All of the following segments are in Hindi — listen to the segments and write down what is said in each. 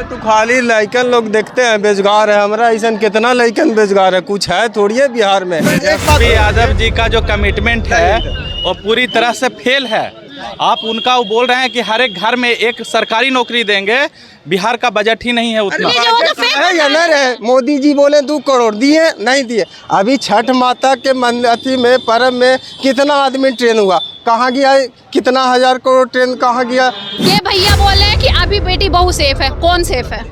में तो खाली लड़कन लोग देखते हैं बेरोजगार है, हमारा ऐसा कितना लड़कन बेरोजगार है, कुछ है थोड़ी है बिहार में। तेजस्वी यादव जी का जो कमिटमेंट है वो पूरी तरह से फेल है। आप उनका वो बोल रहे हैं कि हर एक घर में एक सरकारी नौकरी देंगे, बिहार का बजट ही नहीं है उतना। है या नहीं रहे, मोदी जी बोले 2 करोड़ दिए नहीं दिए। अभी छठ माता के अथी में पर्व में कितना आदमी ट्रेन हुआ, कहाँ गया, कितना 1000 करोड़ ट्रेन कहाँ गया। ये भैया बोल रहे हैं कि अभी बेटी बहू सेफ है, कौन सेफ है?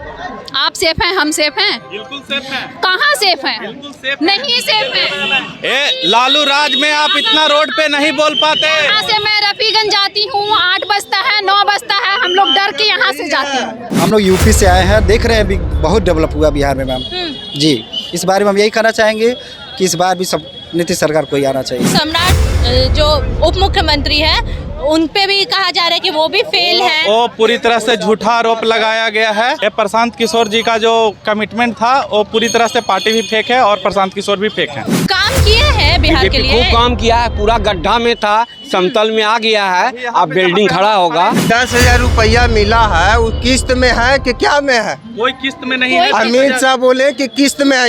आप सेफ हैं, हम सेफ हैं? बिल्कुल सेफ है। कहाँ सेफ हैं? बिल्कुल सेफ नहीं सेफ है। लालू राज में आप इतना रोड पे नहीं बोल पाते। यहाँ से मैं रफीगंज जाती हूँ, 8 बजता है 9 बजता है, हम लोग डर के यहाँ से जाते हैं। हम लोग यूपी से आए हैं, देख रहे हैं अभी बहुत डेवलप हुआ बिहार में मैम जी। इस बारे में हम यही कहना चाहेंगे कि इस बार भी सब नीतीश सरकार को ही आना चाहिए। सम्राट जो उप मुख्यमंत्री है उन पे भी कहा जा रहा है कि वो भी फेल है। वो पूरी तरह से झूठा आरोप लगाया गया है। ये प्रशांत किशोर जी का जो कमिटमेंट था वो पूरी तरह से पार्टी भी फेक है और प्रशांत किशोर भी फेक है। काम किए हैं बिहार के लिए, खूब काम किया है, पूरा गड्ढा में था समतल में आ गया है, अब बिल्डिंग खड़ा होगा। 10,000 रुपया मिला है, वो किस्त में है कि क्या में है? कोई किस्त में नहीं है। अमित शाह बोले कि किस्त में है।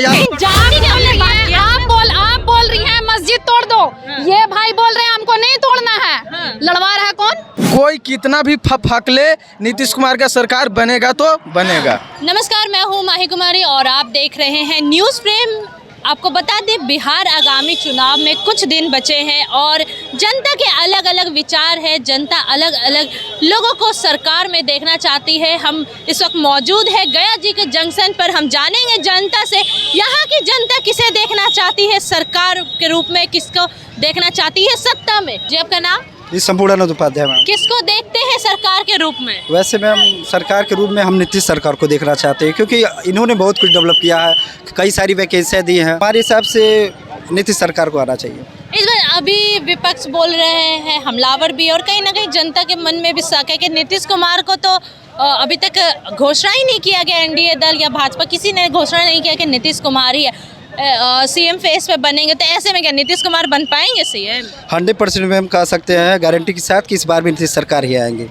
आप बोल रही हैं मस्जिद तोड़ दो, ये भाई बोल रहे हैं हमको नहीं तोड़ना है। लड़वा रहा है कौन? कोई कितना भी फकले नीतीश कुमार का सरकार बनेगा तो बनेगा। नमस्कार, मैं हूँ माही कुमारी और आप देख रहे हैं न्यूज़ फ्रेम। आपको बता दें, बिहार आगामी चुनाव में कुछ दिन बचे हैं और जनता के अलग अलग विचार है। जनता अलग अलग लोगों को सरकार में देखना चाहती है। हम इस वक्त मौजूद है गया जी के जंक्शन पर। हम जानेंगे जनता से, यहाँ की जनता किसे देखना चाहती है सरकार के रूप में, किसको देखना चाहती है सत्ता में। जी आपका नाम? जी संपूर्णानंद उपाध्याय मैम। किसको देखते हैं सरकार के रूप में? वैसे मैम सरकार के रूप में हम नीतीश सरकार को देखना चाहते हैं, क्योंकि इन्होंने बहुत कुछ डेवलप किया है, कई सारी वैकेंसियाँ दी हैं। हमारे हिसाब से नीतीश सरकार को आना चाहिए। इस बार अभी विपक्ष बोल रहे हैं, हमलावर भी, और कहीं ना कहीं जनता के मन में भी शक है कि नीतीश कुमार को तो अभी तक घोषणा ही नहीं किया गया। एनडीए दल या भाजपा किसी ने घोषणा नहीं किया कि नीतीश कुमार ही है सीएम फेस पे बनेंगे। तो ऐसे में क्या नीतीश कुमार बन पाएंगे सीएम? 100% में हम कह सकते हैं गारंटी के साथ कि इस बार भी नीतीश सरकार ही आएंगे।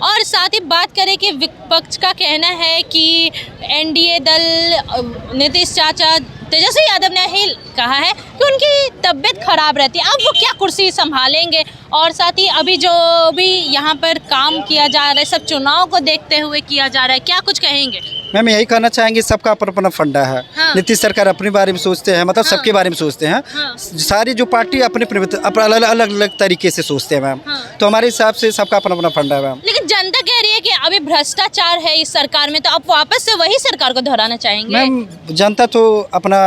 और साथ ही बात करें कि विपक्ष का कहना है कि एनडीए दल नीतीश चाचा तेजस्वी यादव ने ही कहा है कि उनकी तबीयत खराब रहती है, अब वो क्या कुर्सी संभालेंगे। और साथ ही अभी जो भी यहाँ पर काम किया जा रहा है सब चुनाव को देखते हुए किया जा रहा है, क्या कुछ कहेंगे? मैम यही कहना चाहेंगे, सबका अपना अपना फंडा है। हाँ। नीतीश सरकार अपने बारे में सोचते हैं, मतलब हाँ। सबके बारे में सोचते हैं। हाँ। सारी जो पार्टी अपने अलग अलग तरीके से सोचते हैं मैम। हाँ। तो हमारे हिसाब से सबका अपना अपना फंडा है मैम। लेकिन जनता कह रही है कि अभी भ्रष्टाचार है इस सरकार में, तो आप वापस से वही सरकार को दोहराना चाहेंगे? मैम जनता तो अपना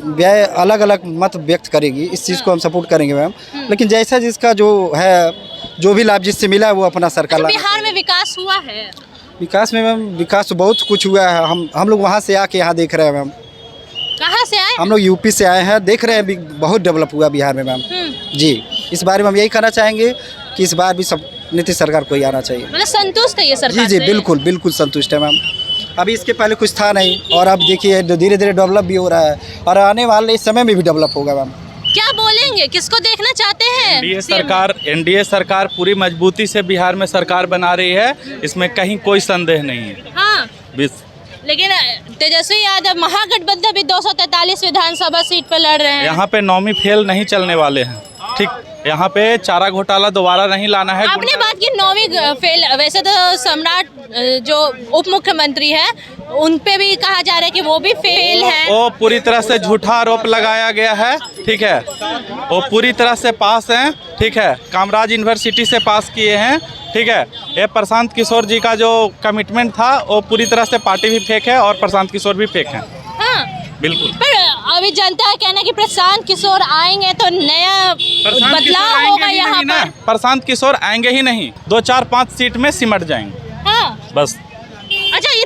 व्यय अलग अलग मत व्यक्त करेगी, इस चीज़ को हम सपोर्ट करेंगे मैम। लेकिन जैसा जिसका जो है, जो भी लाभ जिससे मिला है वो अपना सरकार। बिहार में विकास हुआ है? विकास में मैम विकास तो बहुत कुछ हुआ है। हम लोग वहाँ से आके यहाँ देख रहे हैं मैम। कहाँ से आए? हम लोग यूपी से आए हैं, देख रहे हैं अभी बहुत डेवलप हुआ बिहार में मैम जी। इस बारे में हम यही कहना चाहेंगे कि इस बार भी सब नीतीश सरकार को ही आना चाहिए। मतलब संतुष्ट है ये सरकार जी से? बिल्कुल बिल्कुल संतुष्ट है मैम। अभी इसके पहले कुछ था नहीं, और अब देखिए धीरे धीरे डेवलप भी हो रहा है, और आने वाले इस समय में भी डेवलप होगा मैम। क्या बोलेंगे, किसको देखना चाहते हैं? एनडीए सरकार पूरी मजबूती से बिहार में सरकार बना रही है, इसमें कहीं कोई संदेह नहीं है। हाँ, लेकिन तेजस्वी यादव महागठबंधन भी 243 विधानसभा सीट पर लड़ रहे हैं। यहाँ पे नौमी फेल नहीं चलने वाले हैं, ठीक। यहाँ पे चारा घोटाला दोबारा नहीं लाना है। आपने बात की नौवीं फेल, वैसे तो सम्राट जो उप मुख्यमंत्री है उन पे भी कहा जा रहा है कि वो भी फेल है। वो पूरी तरह से झूठा आरोप लगाया गया है, ठीक है। वो पूरी तरह से पास हैं, ठीक है, कामराज यूनिवर्सिटी से पास किए हैं, ठीक है। ये प्रशांत किशोर जी का जो कमिटमेंट था वो पूरी तरह से पार्टी भी फेक है और प्रशांत किशोर भी फेक है। हाँ बिल्कुल। पर अभी जनता का कहना है कि प्रशांत किशोर आएंगे तो नया बदलाव होगा यहाँ पर। प्रशांत किशोर आएंगे ही नहीं, 2, 4, 5 सीट में सिमट जाएंगे। हाँ बस। अच्छा, ये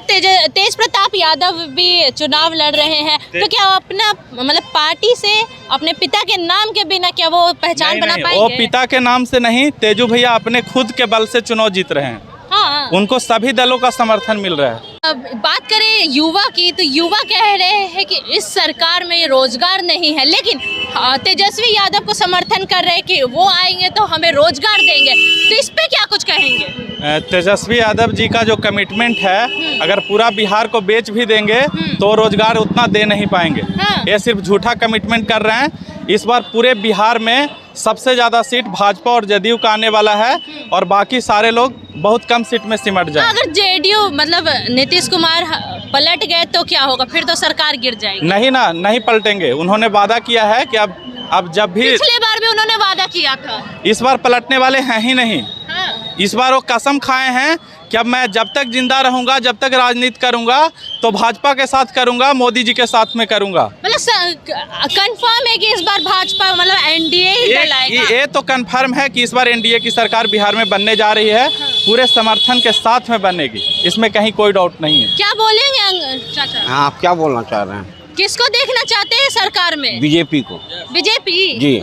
तेज प्रताप यादव भी चुनाव लड़ रहे हैं, तो क्या वो अपना मतलब पार्टी से अपने पिता के नाम के बिना क्या वो पहचान बना पाएंगे? वो पिता के नाम से नहीं, तेजू भैया अपने खुद के बल से चुनाव जीत रहे हैं। हाँ। उनको सभी दलों का समर्थन मिल रहा है। अब बात करें युवा की, तो युवा कह रहे हैं कि इस सरकार में रोजगार नहीं है, लेकिन तेजस्वी यादव को समर्थन कर रहे हैं कि वो आएंगे तो हमें रोजगार देंगे, तो इस पे क्या कुछ कहेंगे? तेजस्वी यादव जी का जो कमिटमेंट है, अगर पूरा बिहार को बेच भी देंगे तो रोजगार उतना दे नहीं पाएंगे। हाँ। ये सिर्फ झूठा कमिटमेंट कर रहे हैं। इस बार पूरे बिहार में सबसे ज़्यादा सीट भाजपा और जदयू का आने वाला है और बाकी सारे लोग बहुत कम सीट में सिमट जाए। अगर जेडीयू मतलब नीतीश कुमार पलट गए तो क्या होगा? फिर तो सरकार गिर जाएगी। नहीं ना, नहीं पलटेंगे। उन्होंने वादा किया है कि अब जब भी, पिछले बार भी उन्होंने वादा किया था। इस बार पलटने वाले हैं ही नहीं। हाँ। इस बार वो कसम खाए हैं कि अब मैं जब तक जिंदा रहूंगा, जब तक राजनीति करूंगा तो भाजपा के साथ करूंगा, मोदी जी के साथ में करूंगा। मतलब कंफर्म है कि इस बार भाजपा मतलब एनडीए ही दल आएगा। ये तो कंफर्म है कि इस बार एनडीए की सरकार बिहार में बनने जा रही है। पूरे समर्थन के साथ में बनेगी, इसमें कहीं कोई डाउट नहीं है। क्या बोलेंगे चाचा? हाँ, आप क्या बोलना चाह रहे हैं? किसको देखना चाहते हैं सरकार में? बीजेपी को। बीजेपी जी,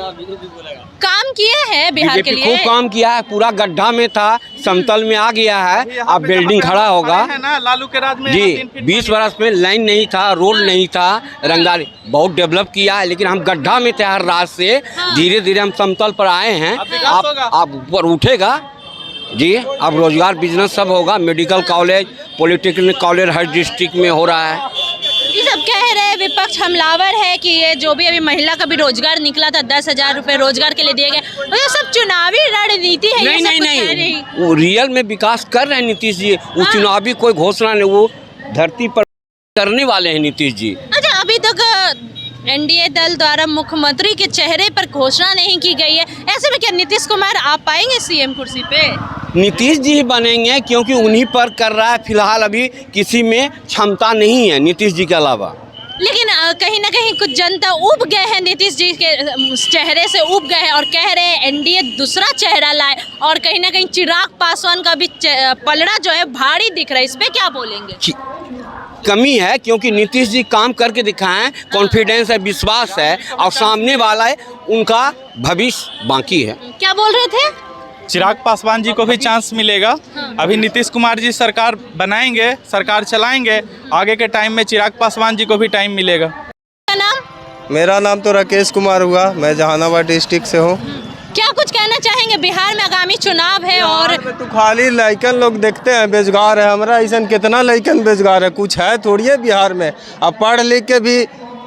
काम किया है बिहार के बीजेपी लिए। खूब काम किया है। पूरा गड्ढा में था, समतल में आ गया है। अब बिल्डिंग खड़ा होगा। है ना, लालू के राज में जी, 3 फीट 20 वर्ष में लाइन नहीं था, रोड नहीं था, रंगदारी बहुत डेवलप किया है। लेकिन हम गड्ढा में थे हर रात से, धीरे धीरे हम समतल पर आए हैं। आप ऊपर उठेगा जी। अब रोजगार बिजनेस सब होगा। मेडिकल कॉलेज, पॉलिटेक्निक कॉलेज हर डिस्ट्रिक्ट में हो रहा है। ये सब कह रहे हैं विपक्ष हमलावर है कि ये जो भी अभी महिला का भी रोजगार निकला था, 10,000 रुपए रोजगार के लिए दिए गए, वो ये सब चुनावी रणनीति है। नहीं ये सब नहीं कुछ है नहीं, वो रियल में विकास कर रहे हैं नीतीश जी। वो चुनावी कोई घोषणा नहीं, वो धरती पर करने वाले हैं नीतीश जी। अच्छा, अभी तक एनडीए दल द्वारा मुख्यमंत्री के चेहरे पर घोषणा नहीं की गई है। ऐसे में क्या नीतीश कुमार आ पाएंगे सीएम कुर्सी पे? नीतीश जी ही बनेंगे, क्योंकि उन्हीं पर कर रहा है। फिलहाल अभी किसी में क्षमता नहीं है नीतीश जी के अलावा। लेकिन कहीं ना कहीं कुछ जनता उब गए हैं, नीतीश जी के चेहरे से उब गए हैं और कह रहे हैं एनडीए दूसरा चेहरा लाए। और कहीं ना कहीं चिराग पासवान का भी पलड़ा जो है भारी दिख रहा है। इस पे क्या बोलेंगे? कमी है, क्योंकि नीतीश जी काम करके दिखाएं, कॉन्फिडेंस है, विश्वास है, और सामने वाला है उनका भविष्य बाकी है। क्या बोल रहे थे? चिराग पासवान जी को भी चांस मिलेगा। अभी नीतीश कुमार जी सरकार बनाएंगे, सरकार चलाएंगे, आगे के टाइम में चिराग पासवान जी को भी टाइम मिलेगा। क्या नाम? मेरा नाम तो राकेश कुमार हुआ, मैं जहानाबाद डिस्ट्रिक्ट से हूँ। क्या कुछ कहना चाहेंगे? बिहार में आगामी चुनाव है और तो खाली लइकन लोग देखते हैं बेरोजगार है। हमारा ऐसा कितना लइकन बेरोजगार है, कुछ है थोड़ी है बिहार में। अब पढ़ लिख के भी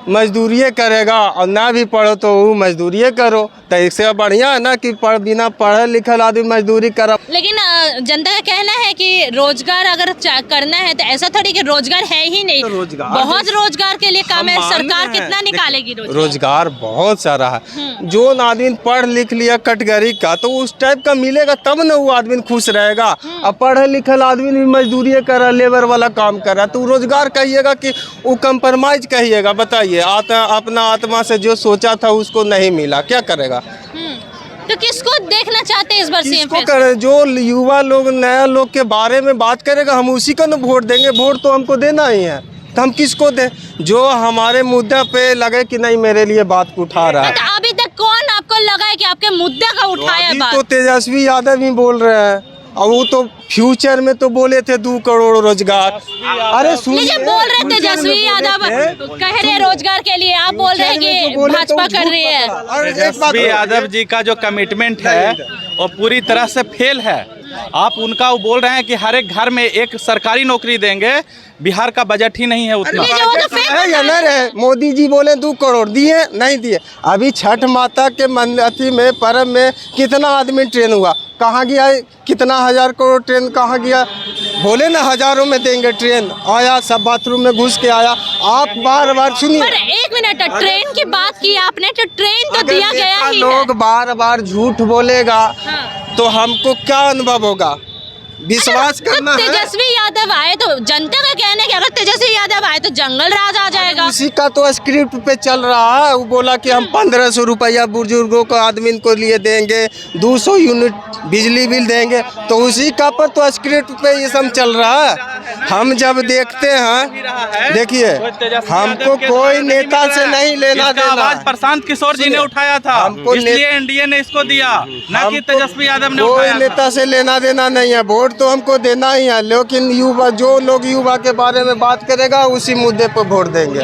मजदूरी करेगा और ना भी पढ़ो तो वो मजदूरी करो, तो इससे बढ़िया है ना कि बिना पढ़े लिखल आदमी मजदूरी करा। लेकिन जनता का कहना है कि रोजगार अगर करना है तो ऐसा थोड़ी कि रोजगार है ही नहीं, तो रोजगार बहुत रोजगार के लिए काम है। हम मान सरकार रहे हैं। कितना निकालेगी रोजगार बहुत सारा है। जो आदमी पढ़ लिख लिया कैटेगरी का तो उस टाइप का मिलेगा तब ना वो आदमी खुश रहेगा। अब पढ़े लिखल आदमी भी मजदूरी करा, लेबर वाला काम करा, तो रोजगार कहिएगा कि वो कंप्रोमाइज कहिएगा। बताइए, अपना आत्मा से जो सोचा था उसको नहीं मिला, क्या करेगा? तो किसको देखना चाहते हैं इस बार सीएम? किसको करे? जो युवा लोग, नया लोग के बारे में बात करेगा, हम उसी को ना वोट देंगे। वोट तो हमको देना ही है, तो हम किसको दें? जो हमारे मुद्दे पे लगे कि नहीं मेरे लिए बात उठा रहा है। तो अभी तक कौन आपको लगा है कि आपके मुद्दे का उठाया अभी बात? तो तेजस्वी यादव ही बोल रहे हैं, और वो तो फ्यूचर में तो बोले थे 2 करोड़ रोजगार। अरे लेकिन बोल रहे तेजस्वी यादव कह रहे रोजगार के लिए, आप बोल रहे हैं कि भाजपा कर रही है। तेजस्वी यादव जी का जो कमिटमेंट है वो पूरी तरह से फेल है। आप उनका वो बोल रहे हैं कि हर एक घर में एक सरकारी नौकरी देंगे, बिहार का बजट ही नहीं है उतना। है या नहीं रहे? मोदी जी बोले 2 करोड़ दिए, नहीं दिए। अभी छठ माता के अथी में पर्व में कितना आदमी ट्रेन हुआ, कहाँ गया? कितना 1000 करोड़ ट्रेन कहाँ गया? बोले ना हजारों में देंगे ट्रेन, आया सब बाथरूम में घुस के आया। आप बार बार सुनिए, पर 1 मिनट, ट्रेन की बात की आपने, तो ट्रेन तो दिया गया ही है। लोग बार बार झूठ बोलेगा तो हमको क्या अनुभव होगा? विश्वास करना है। तेजस्वी यादव आए तो जनता का कहना है कि अगर तेजस्वी यादव आए तो जंगल राज आ जाएगा। उसी का तो स्क्रिप्ट पे चल रहा है। वो बोला कि हम 1500 रुपया बुजुर्गों को आदमी को लिए देंगे, 200 यूनिट बिजली बिल देंगे, तो उसी का पर तो स्क्रिप्ट पे ये सब चल रहा है। हम जब देखते हैं, देखिए हमको कोई नेता से नहीं लेना देना। आवाज प्रशांत किशोर जी ने उठाया था, इसलिए एनडीए ने इसको दिया, ना कि तेजस्वी यादव ने कोई उठाया। नेता से लेना देना नहीं है, वोट तो हमको देना ही है। लेकिन युवा, जो लोग युवा के बारे में बात करेगा उसी मुद्दे पर वोट देंगे।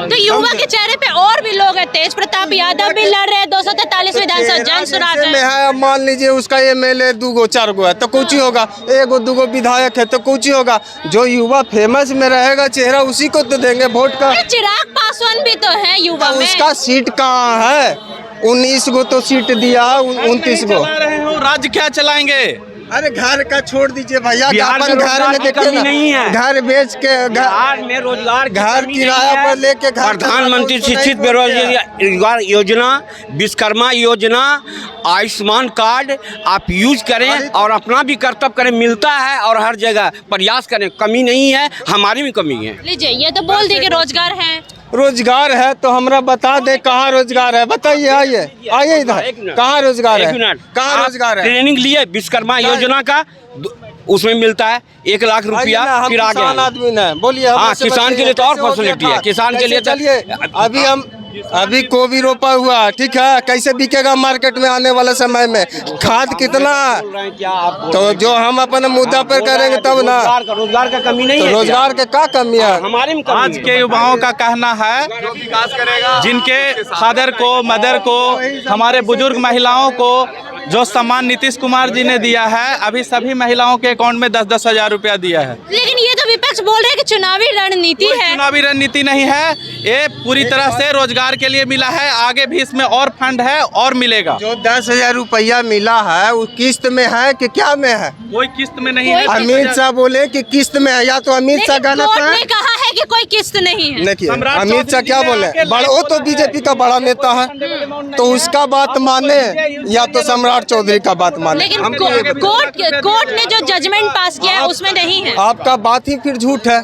तो युवा के चेहरे पे और भी लोग हैं, तेज प्रताप यादव भी लड़ रहे हैं 243 विधानसभा जन सुराज में है। है। अब मान लीजिए उसका MLA 2 गो 4 गो है तो कुछ ही होगा, 1 गो 2 गो विधायक है तो कुछ ही होगा। जो युवा फेमस में रहेगा चेहरा उसी को तो देंगे वोट का। चिराग पासवान भी तो है युवा में। उसका सीट कहाँ है? 19 गो तो सीट दिया, 29 गो। चला रहे हो, राज्य क्या चलाएंगे? अरे घर का छोड़ दीजिए भैया, बिहार अपन में घर रोजगार में की देखिए कमी ना, नहीं है। घर बेच के बिहार में रोजगार की घर कमी किराया नहीं है। पर लेके घर प्रधानमंत्री शिक्षित बेरोजगार योजना, विश्वकर्मा योजना, आयुष्मान कार्ड आप यूज करें और अपना भी कर्तव्य करें, मिलता है और हर जगह प्रयास करें, कमी नहीं है, हमारी भी कमी है। लीजिए, ये तो बोल दिए कि रोजगार है। रोजगार है तो हमरा बता दे कहाँ रोजगार है, बताइए। आइए इधर, कहाँ रोजगार है? कहाँ रोजगार है? ट्रेनिंग लिए विश्वकर्मा योजना का, उसमें मिलता है 1 लाख रुपया, फिर आगे किसान आदमी ना बोलिए। हाँ, किसान के लिए तो और फैसिलिटी है, किसान के लिए। चलिए अभी गोभी रोपा हुआ, ठीक है, कैसे बिकेगा मार्केट में आने वाले समय में? खाद कितना? तो जो हम अपने मुद्दा पर करेंगे तब ना। रोजगार का कमी नहीं तो है। रोजगार के क्या कमी है? हमारे में आज के युवाओं का कहना है, जिनके फादर को, मदर को, हमारे बुजुर्ग महिलाओं को जो सम्मान नीतीश कुमार जी ने दिया है, अभी सभी महिलाओं के अकाउंट में 10-10 हजार रुपया दिया है। लेकिन ये तो विपक्ष बोल रहे हैं कि चुनावी रणनीति है। चुनावी रणनीति नहीं है, ये पूरी तरह से रोजगार के लिए मिला है। आगे भी इसमें और फंड है और मिलेगा। जो 10,000 रुपया मिला है वो किस्त में है कि क्या में है? कोई किस्त में नहीं है। अमित शाह बोले कि किस्त में है, या तो अमित शाह गलत कोर्ट है। ने कहा है कि कोई किस्त नहीं है। देखिए सम्राट अमित शाह चौधरी क्या ने बोले, आके बड़ा वो तो बीजेपी का बड़ा नेता है तो उसका बात माने, या तो सम्राट चौधरी का बात माने। लेकिन कोर्ट ने जो जजमेंट पास किया है उसमें नहीं है। आपका बात ही फिर झूठ है।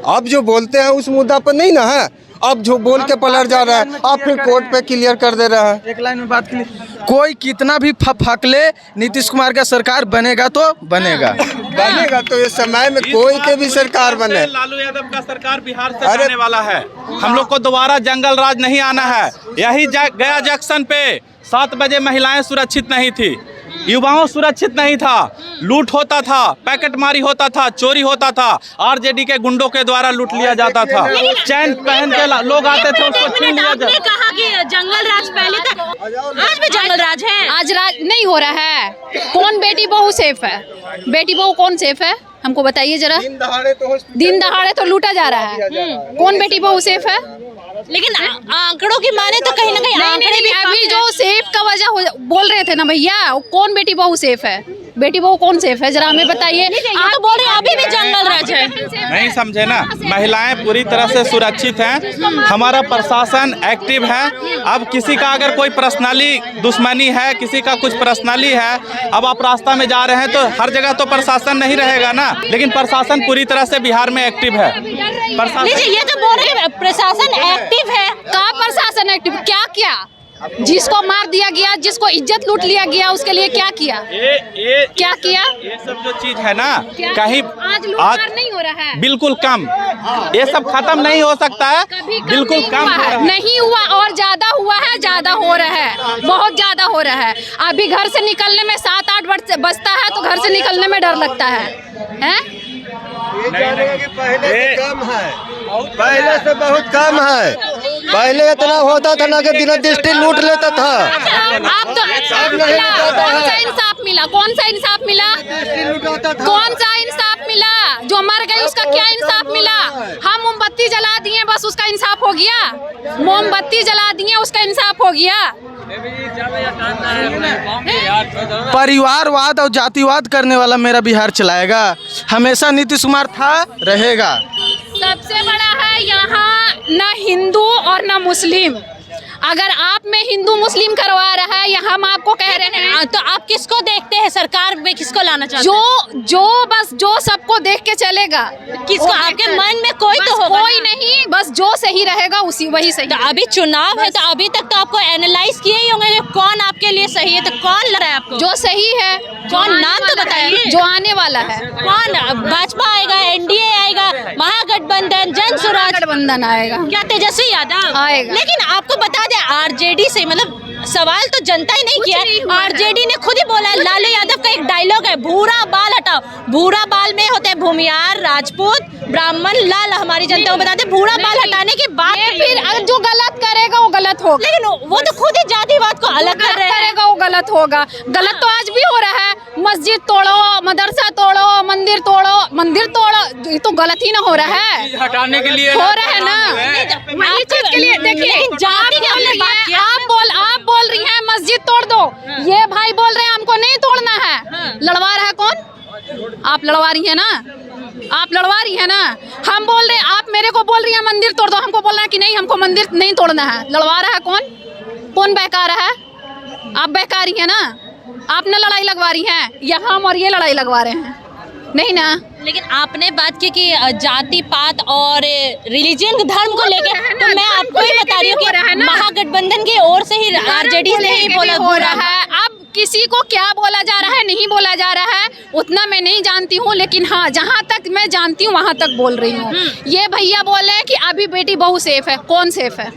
आप जो बोलते हैं उस मुद्दा पर नहीं ना है, अब जो बोल के पलट जा रहा है, आप फिर कोर्ट पे क्लियर कर दे रहे हैं। एक लाइन में बात के कोई कितना भी फकले, नीतीश कुमार का सरकार बनेगा तो बनेगा। बनेगा तो इस समय में कोई के भी सरकार बने। लालू यादव का सरकार बिहार से आने वाला है। हम लोग को दोबारा जंगल राज नहीं आना है। यही गया जंक्शन पे 7 बजे महिलाएं सुरक्षित नहीं थी, युवाओं सुरक्षित नहीं था, लूट होता था, पैकेटमारी होता था, चोरी होता था, आरजेडी के गुंडों के द्वारा लूट लिया जाता था। चैन पहन के लोग आते थे, उसको छीन लिया जाता। आपने कहा कि जंगल राज पहले तक, आज भी जंगल राज है। आज राज नहीं हो रहा है। कौन बेटी बहू सेफ है? बेटी बहू कौन सेफ है? हमको बताइए जरा। दिन दहाड़े तो लूटा जा रहा है। कौन बेटी बहू सेफ है? लेकिन आंकड़ों की माने तो कहीं ना कहीं आंकड़े भी अभी जो सेफ का वजह बोल रहे थे ना भैया, कौन बेटी बहू सेफ है? बेटी बहू कौन सेफ है जरा हमें बताइए। आप तो बोल रहे हैं अभी भी जंगल राज है। नहीं समझे ना, महिलाएं पूरी तरह से सुरक्षित हैं, हमारा प्रशासन एक्टिव है। अब किसी का अगर कोई पर्सनली दुश्मनी है, किसी का कुछ पर्सनली है, अब आप रास्ता में जा रहे हैं तो हर जगह तो प्रशासन नहीं रहेगा ना, लेकिन प्रशासन पूरी तरह से बिहार में एक्टिव है। लीजिए, ये तो बोल रहे हैं प्रशासन एक्टिव है। कहाँ प्रशासन एक्टिव? क्या किया? जिसको मार दिया गया, जिसको इज्जत लूट लिया गया, उसके लिए क्या किया? क्या किया? ये सब जो चीज है ना, कहीं आज लूटमार नहीं हो रहा है, बिल्कुल कम। ये सब खत्म नहीं हो सकता है, बिल्कुल कम हो रहा है। नहीं हुआ और ज्यादा हुआ है, ज्यादा हो रहा है, बहुत ज्यादा हो रहा है। अभी घर से निकलने में 7-8 बजता है तो घर से निकलने में डर लगता है, हैं? पहले से कम है, पहले से बहुत कम है। पहले इतना होता था ना कि दिन दृष्टि लूट लेता था। आप तो कौन सा इंसाफ मिला? कौन सा इंसाफ मिला? कौन सा इंसाफ मिला? जो मर गई उसका क्या इंसाफ मिला? हम मोमबत्ती जला दिए बस उसका इंसाफ हो गया? मोमबत्ती जला दिए उसका इंसाफ हो गया? परिवारवाद और जातिवाद करने वाला मेरा बिहार चलाएगा। हमेशा नीतीश कुमार था, रहेगा। सबसे बड़ा है यहाँ न हिंदू और न मुस्लिम। अगर आप में हिंदू मुस्लिम करवा रहा है या हम आपको कह रहे हैं, तो आप किसको देखते हैं? सरकार में किसको लाना चाहते हैं? जो सबको देख के चलेगा, किसको? आपके मन में कोई तो होगा कोई नहीं, बस जो सही रहेगा वही सही। तो अभी चुनाव है तो अभी तक तो आपको एनालाइज किए ही होंगे कौन आपके लिए सही है। तो कौन लड़ रहा है आपको? जो सही है। कौन? नाम तो बताइए। जो आने वाला है। कौन? भाजपा आएगा, एनडीए आएगा, महागठबंधन, जन सुराज गठबंधन आएगा। क्या तेजस्वी यादव आएगा? लेकिन आपको बता दें आरजेडी से, मतलब सवाल तो जनता ही नहीं किया है, आरजेडी ने खुद ही बोला है। लालू यादव का एक डायलॉग है, भूरा बाल हटाओ। भूरा बाल में होते हैं भूमियार, राजपूत, ब्राह्मण, लाल। हमारी जनता को बताते हैं भूरा बाल हटाने के बाद फिर जो गलत करेगा वो गलत होगा, लेकिन वो तो खुद ही जातिवाद को अलग कर रहे हैं। करेगा वो गलत होगा। गलत तो आज भी हो रहा है, मस्जिद तोड़ो, मदरसा तोड़ो, मंदिर तोड़ो, मंदिर तोड़ो, ये तो गलत ही ना हो रहा है, हटाने के लिए हो रहा है ना। वही चीज के लिए देखिए, आप बोल रही हैं मस्जिद तोड़ दो, ये भाई बोल रहे हैं हमको नहीं तोड़ना है। लड़वा रहा है कौन? आप लड़वा रही है ना, आप लड़वा रही है ना। हम बोल रहे हैं, आप मेरे को बोल रही है मंदिर तोड़ दो, हमको बोलना है कि नहीं हमको मंदिर नहीं तोड़ना है। लड़वा रहा है कौन बहका रहा है? आप बहका रही है ना, आप ना लड़ाई लगवा रही हैं, या हम और ये लड़ाई लगवा रहे हैं? नहीं ना। लेकिन आपने बात की कि जाति पात और रिलीजन धर्म को लेकर, तो मैं आपको ही बता रही हूँ कि महागठबंधन की ओर से ही आरजेडी ने ही बोला हो रहा है। अब किसी को क्या बोला जा रहा है, नहीं बोला जा रहा है, उतना मैं नहीं जानती हूँ, लेकिन हाँ जहाँ तक मैं जानती हूँ वहाँ तक बोल रही हूँ। ये भैया बोले हैं कि अभी बेटी बहू सेफ है। कौन सेफ है?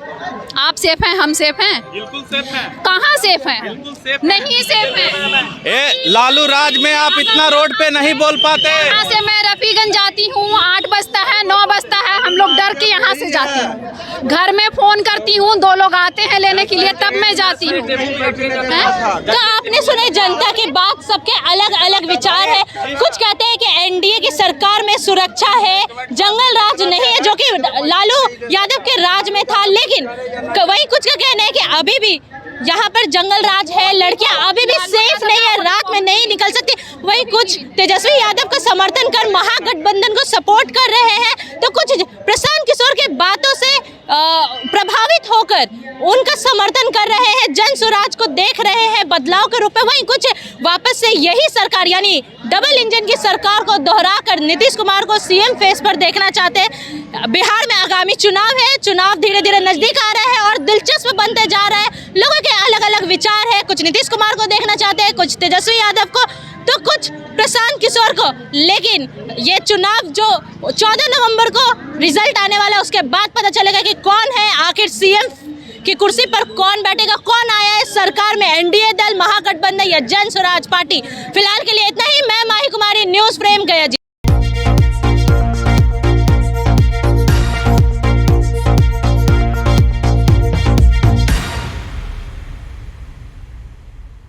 आप सेफ हैं, हम सेफ हैं? बिल्कुल सेफ है। कहाँ सेफ हैं? बिल्कुल सेफ नहीं सेफ है। लालू राज में आप इतना रोड पे नहीं बोल पाते। यहाँ से मैं रफीगंज जाती हूँ, 8 बजता है, 9 बजता है, हम लोग डर के यहाँ से जाते हैं। घर में फोन करती हूँ, 2 लोग आते हैं लेने के लिए, तब मैं जाती हूँ। तो आपने सुने जनता की बात, सबके अलग अलग विचार है। कुछ कहते हैं कि एनडीए की सरकार में सुरक्षा है, जंगल राज नहीं है, जो कि लालू यादव के राज में था। लेकिन वही कुछ का कहना है कि अभी भी यहाँ पर जंगल राज है, लड़कियां अभी भी सेफ नहीं है, रात में नहीं निकल सकती। वही कुछ तेजस्वी यादव का समर्थन कर महागठबंधन को सपोर्ट कर रहे हैं, तो कुछ प्रशांत किशोर के बातों से प्रभावित होकर उनका समर्थन कर रहे हैं, जन स्वराज को देख रहे हैं बदलाव के रूप में। वहीं कुछ वापस से यही सरकार यानी डबल इंजन की सरकार को दोहरा कर नीतीश कुमार को सीएम फेस पर देखना चाहते हैं। बिहार में आगामी चुनाव है, चुनाव धीरे धीरे नजदीक आ रहा है और दिलचस्प बनते जा रहा है। लोगों के अलग अलग विचार है, कुछ नीतीश कुमार को देखना चाहते हैं, कुछ तेजस्वी यादव को, तो कुछ प्रशांत किशोर को। लेकिन ये चुनाव जो 14 नवंबर को रिजल्ट आने वाला है, उसके बाद पता चलेगा कि कौन है आखिर सीएम की कुर्सी पर, कौन बैठेगा, कौन आया है सरकार में, एनडीए दल, महागठबंधन या जन स्वराज पार्टी। फिलहाल के लिए इतना ही। मैं माही कुमारी, न्यूज़ फ्रेम गया जी।